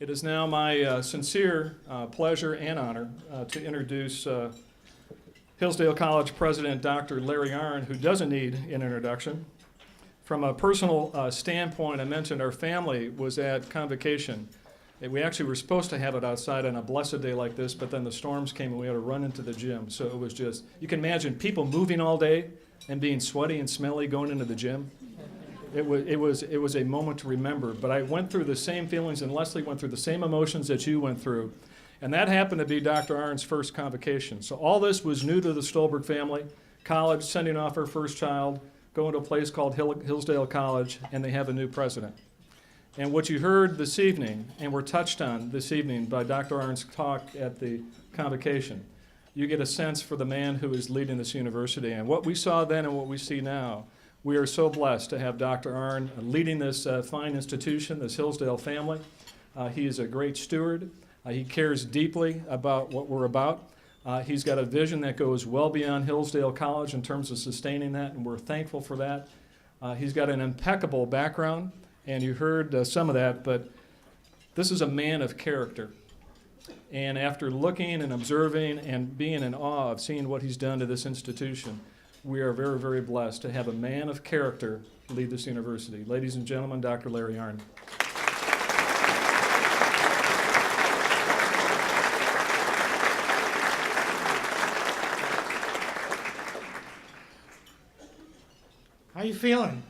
It is now my sincere pleasure and honor to introduce Hillsdale College President Dr. Larry Arnn, who doesn't need an introduction. From a personal standpoint, I mentioned our family was at convocation. We actually were supposed to have it outside on a blessed day like this, but then the storms came and we had to run into the gym. So it was just, you can imagine people moving all day and being sweaty and smelly going into the gym. It was a moment to remember, but I went through the same feelings, and Leslie went through the same emotions that you went through, and that happened to be Dr. Arnn's first convocation. So all this was new to the Stolberg family. College, sending off our first child, going to a place called Hillsdale College, and they have a new president. And what you heard this evening, and were touched on this evening by Dr. Arnn's talk at the convocation, you get a sense for the man who is leading this university. And what we saw then and what we see now, we are so blessed to have Dr. Arnn leading this fine institution, this Hillsdale family. He is a great steward. He cares deeply about what we're about. He's got a vision that goes well beyond Hillsdale College in terms of sustaining that, and we're thankful for that. He's got an impeccable background, and you heard some of that, but this is a man of character. And after looking and observing and being in awe of seeing what he's done to this institution, we are very, very blessed to have a man of character lead this university. Ladies and gentlemen, Dr. Larry Arnn. How you feeling?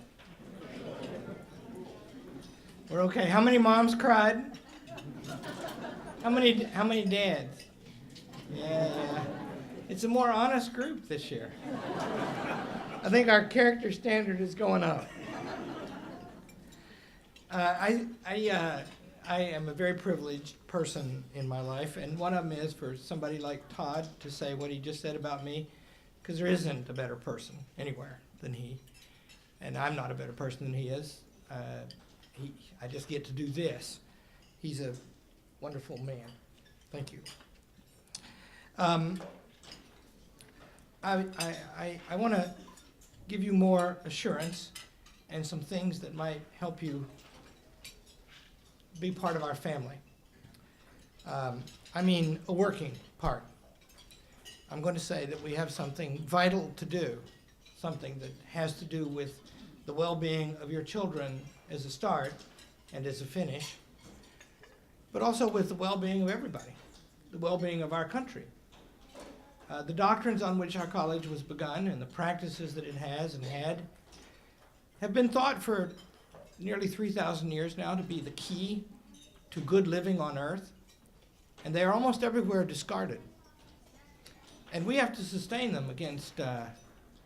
We're okay. How many moms cried? How many dads? Yeah. It's a more honest group this year. I think our character standard is going up. I am a very privileged person in my life, and one of them is for somebody like Todd to say what he just said about me, because there isn't a better person anywhere than he, and I'm not a better person than he is. I just get to do this. He's a wonderful man. Thank you. I want to give you more assurance and some things that might help you be part of our family. I mean a working part. I'm going to say that we have something vital to do, something that has to do with the well-being of your children as a start and as a finish, but also with the well-being of everybody, the well-being of our country. The doctrines on which our college was begun and the practices that it has and had have been thought for nearly 3,000 years now to be the key to good living on earth, and they are almost everywhere discarded. And we have to sustain them against an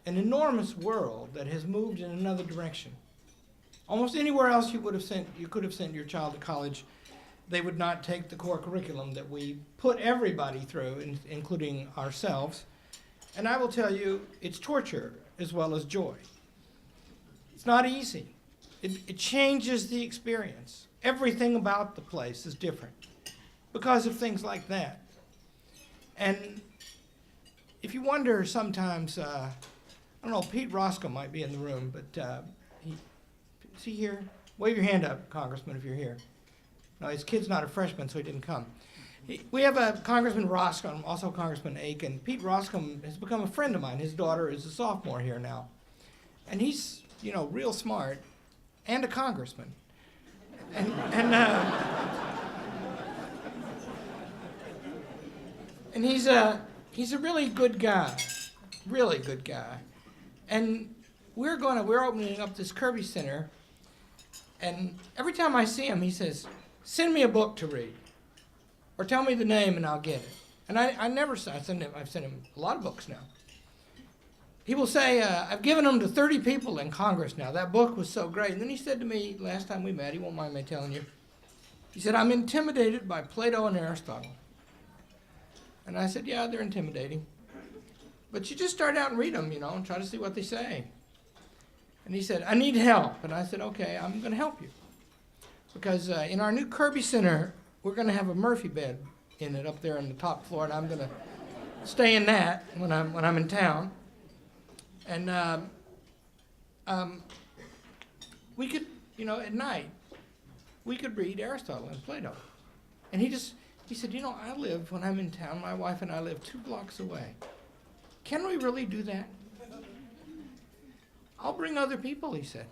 enormous world that has moved in another direction. Almost anywhere else you could have sent your child to college, they would not take the core curriculum that we put everybody through, including ourselves. And I will tell you, it's torture as well as joy. It's not easy. It changes the experience. Everything about the place is different because of things like that. And if you wonder sometimes, I don't know, Pete Roscoe might be in the room, but is he here? Wave your hand up, Congressman, if you're here. No, his kid's not a freshman, so he didn't come. We have a Congressman Roscom, also Congressman Aiken. Pete Roscom has become a friend of mine. His daughter is a sophomore here now. And he's, real smart and a congressman. And he's a really good guy, really good guy. And we're opening up this Kirby Center, and every time I see him, he says, "Send me a book to read, or tell me the name and I'll get it." And I've sent him a lot of books now. He will say, "I've given them to 30 people in Congress now. That book was so great." And then he said to me last time we met, he won't mind me telling you, he said, "I'm intimidated by Plato and Aristotle." And I said, "Yeah, they're intimidating. But you just start out and read them, and try to see what they say." And he said, "I need help." And I said, "Okay, I'm going to help you. Because in our new Kirby Center, we're going to have a Murphy bed in it up there on the top floor, and I'm going to stay in that when I'm in town. And we could, at night, we could read Aristotle and Plato. And he said, when I'm in town, my wife and I live 2 blocks away. Can we really do that? I'll bring other people, he said.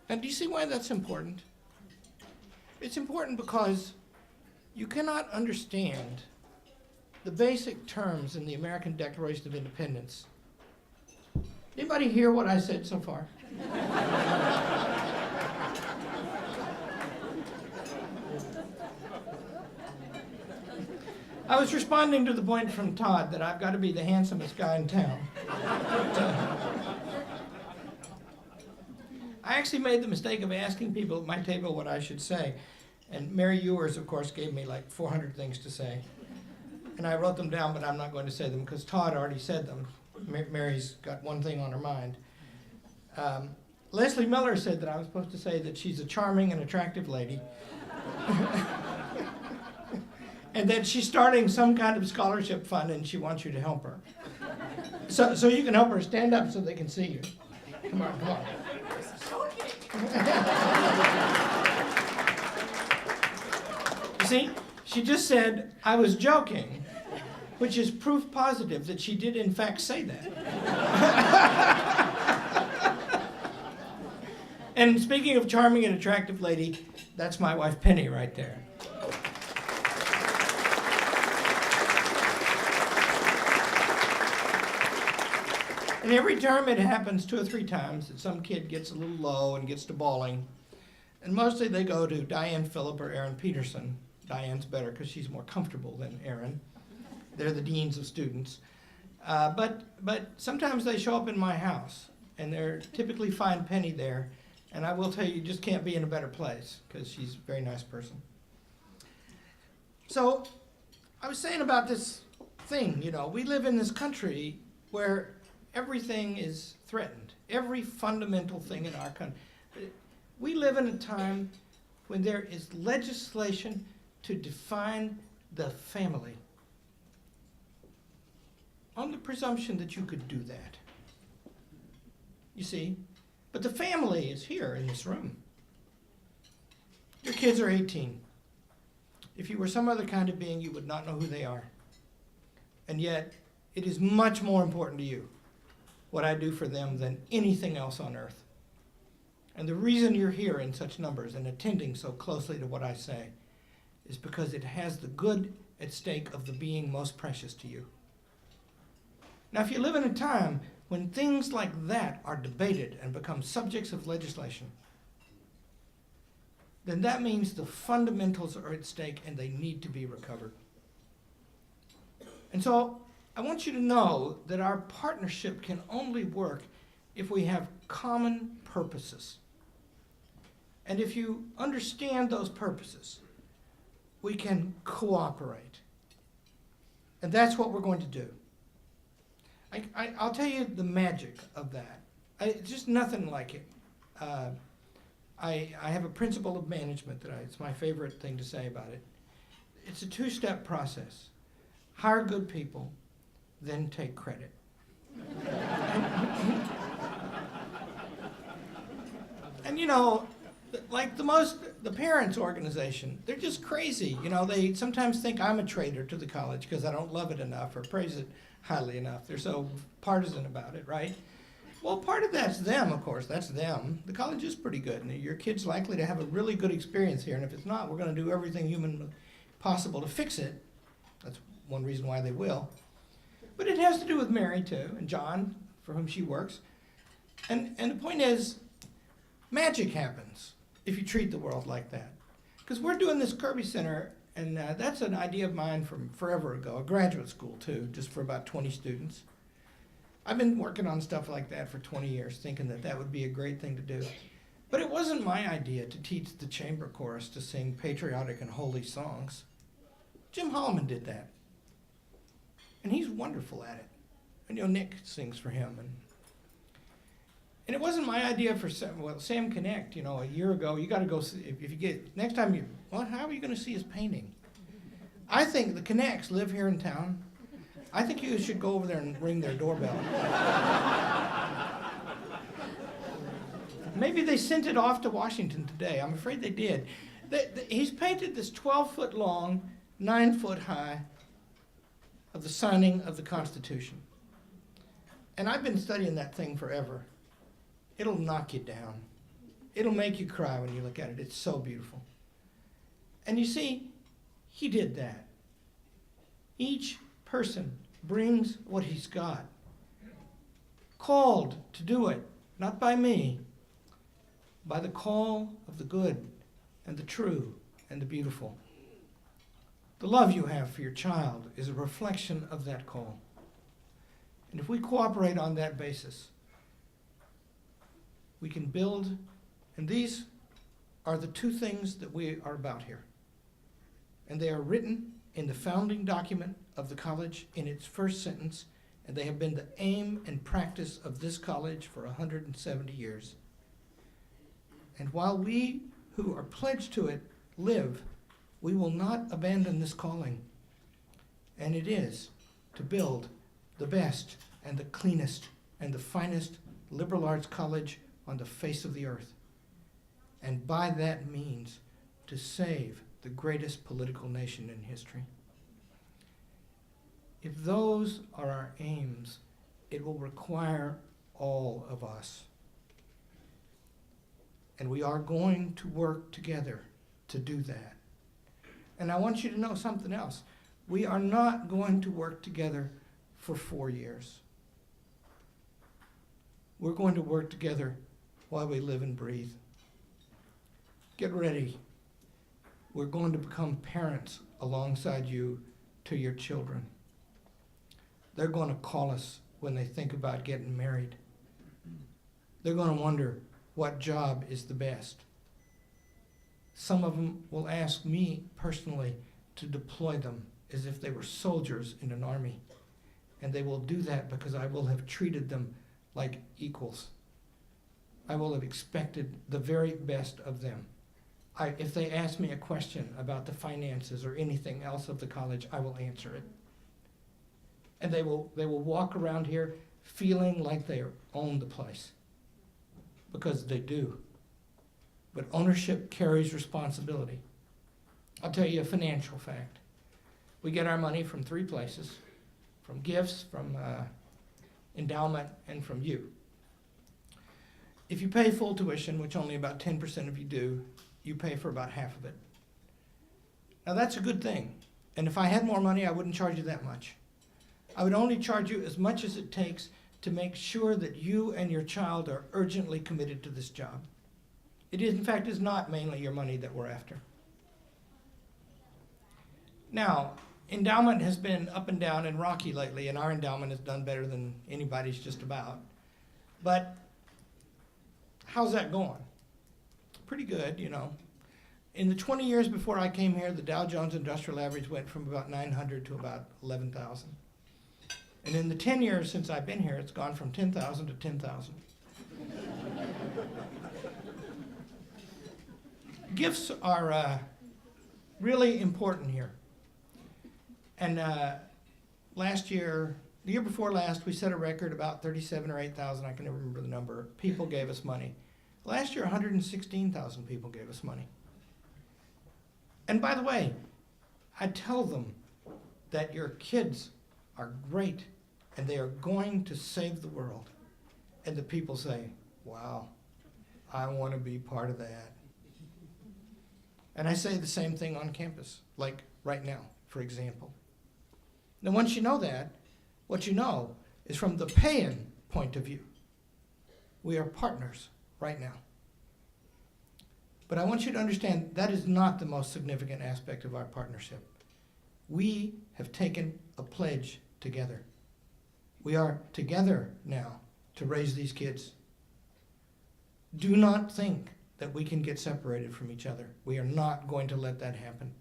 And do you see why that's important? It's important because you cannot understand the basic terms in the American Declaration of Independence. Anybody hear what I said so far? I was responding to the point from Todd that I've got to be the handsomest guy in town. I actually made the mistake of asking people at my table what I should say. And Mary Ewers, of course, gave me like 400 things to say. And I wrote them down, but I'm not going to say them because Todd already said them. Mary's got one thing on her mind. Leslie Miller said that I was supposed to say that she's a charming and attractive lady. And that she's starting some kind of scholarship fund and she wants you to help her. So you can help her. Stand up so they can see you. Come on, come on. You see, she just said, I was joking, which is proof positive that she did in fact say that. And speaking of charming and attractive lady, that's my wife Penny right there. And every term it happens 2 or 3 times that some kid gets a little low and gets to bawling. And mostly they go to Diane Phillip or Aaron Peterson. Diane's better because she's more comfortable than Aaron. They're the deans of students. But sometimes they show up in my house, and they're typically find Penny there. And I will tell you, you just can't be in a better place because she's a very nice person. So I was saying about this thing, we live in this country where everything is threatened. Every fundamental thing in our country. We live in a time when there is legislation to define the family on the presumption that you could do that. You see? But the family is here in this room. Your kids are 18. If you were some other kind of being, you would not know who they are. And yet, it is much more important to you what I do for them than anything else on earth. And the reason you're here in such numbers and attending so closely to what I say is because it has the good at stake of the being most precious to you. Now, if you live in a time when things like that are debated and become subjects of legislation, then that means the fundamentals are at stake and they need to be recovered. And so I want you to know that our partnership can only work if we have common purposes. And if you understand those purposes, we can cooperate. And that's what we're going to do. I'll tell you the magic of that. Just nothing like it. I have a principle of management that it's my favorite thing to say about it. It's a 2-step process. Hire good people, then take credit. And like the parents' organization, they're just crazy. They sometimes think I'm a traitor to the college because I don't love it enough or praise it highly enough. They're so partisan about it, right? Well, part of that's them, of course. That's them. The college is pretty good, and your kid's likely to have a really good experience here. And if it's not, we're going to do everything humanly possible to fix it. That's one reason why they will. But it has to do with Mary, too, and John, for whom she works. And the point is, magic happens if you treat the world like that. Because we're doing this Kirby Center, and that's an idea of mine from forever ago, a graduate school, too, just for about 20 students. I've been working on stuff like that for 20 years, thinking that would be a great thing to do. But it wasn't my idea to teach the chamber chorus to sing patriotic and holy songs. Jim Holloman did that. And he's wonderful at it. And Nick sings for him. And it wasn't my idea for Sam Connect, a year ago. You got to go see, if you get, next time how are you going to see his painting? I think the Connects live here in town. I think you should go over there and ring their doorbell. Maybe they sent it off to Washington today. I'm afraid they did. He's painted this 12-foot long, 9-foot high of the signing of the Constitution. And I've been studying that thing forever. It'll knock you down. It'll make you cry when you look at it. It's so beautiful. And you see, he did that. Each person brings what he's got. Called to do it, not by me, by the call of the good and the true and the beautiful. The love you have for your child is a reflection of that call. And if we cooperate on that basis, we can build, and these are the two things that we are about here. And they are written in the founding document of the college in its first sentence, and they have been the aim and practice of this college for 170 years. And while we who are pledged to it live, we will not abandon this calling. And it is to build the best and the cleanest and the finest liberal arts college on the face of the earth. And by that means, to save the greatest political nation in history. If those are our aims, it will require all of us. And we are going to work together to do that. And I want you to know something else. We are not going to work together for 4 years. We're going to work together while we live and breathe. Get ready. We're going to become parents alongside you to your children. They're going to call us when they think about getting married. They're going to wonder what job is the best. Some of them will ask me personally to deploy them as if they were soldiers in an army. And they will do that because I will have treated them like equals. I will have expected the very best of them. If they ask me a question about the finances or anything else of the college, I will answer it. And they will walk around here feeling like they own the place, because they do. But ownership carries responsibility. I'll tell you a financial fact. We get our money from 3 places: from gifts, from endowment, and from you. If you pay full tuition, which only about 10% of you do, you pay for about half of it. Now that's a good thing. And if I had more money, I wouldn't charge you that much. I would only charge you as much as it takes to make sure that you and your child are urgently committed to this job. It is, in fact, is not mainly your money that we're after. Now, endowment has been up and down and rocky lately, and our endowment has done better than anybody's just about. But how's that going? Pretty good, you know. In the 20 years before I came here, the Dow Jones Industrial Average went from about 900 to about 11,000. And in the 10 years since I've been here, it's gone from 10,000 to 10,000. Gifts are really important here. And the year before last, we set a record about 37 or 8,000, I can never remember the number, people gave us money. Last year, 116,000 people gave us money. And by the way, I tell them that your kids are great and they are going to save the world. And the people say, wow, I want to be part of that. And I say the same thing on campus, like right now, for example. Now, once you know that, what you know is from the pay-in point of view, we are partners right now. But I want you to understand that is not the most significant aspect of our partnership. We have taken a pledge together. We are together now to raise these kids. Do not think that we can get separated from each other. We are not going to let that happen.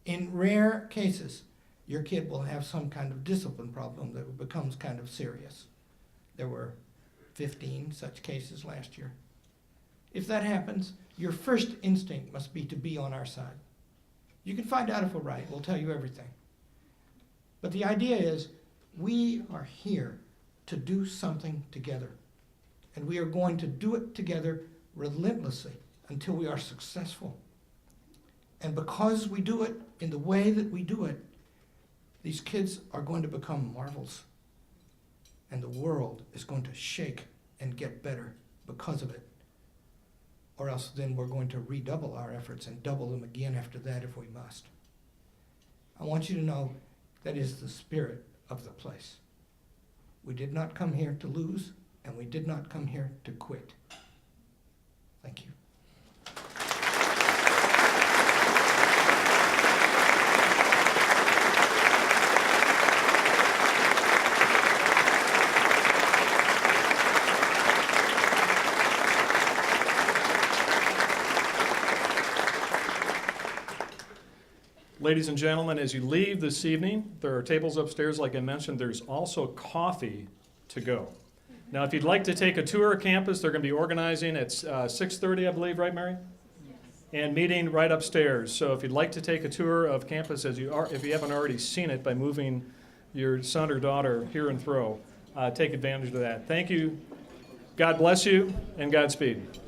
In rare cases, your kid will have some kind of discipline problem that becomes kind of serious. There were 15 such cases last year. If that happens, your first instinct must be to be on our side. You can find out if we're right. We'll tell you everything. But the idea is we are here to do something together. And we are going to do it together relentlessly until we are successful. And because we do it in the way that we do it, these kids are going to become marvels. And the world is going to shake and get better because of it. Or else then we're going to redouble our efforts and double them again after that if we must. I want you to know that is the spirit of the place. We did not come here to lose, and we did not come here to quit. Thank you. Ladies and gentlemen, as you leave this evening, there are tables upstairs, like I mentioned. There's also coffee to go. Now, if you'd like to take a tour of campus, they're going to be organizing at 6:30, I believe, right, Mary? Yes. And meeting right upstairs. So if you'd like to take a tour of campus, if you haven't already seen it by moving your son or daughter here and throw, take advantage of that. Thank you. God bless you, and Godspeed.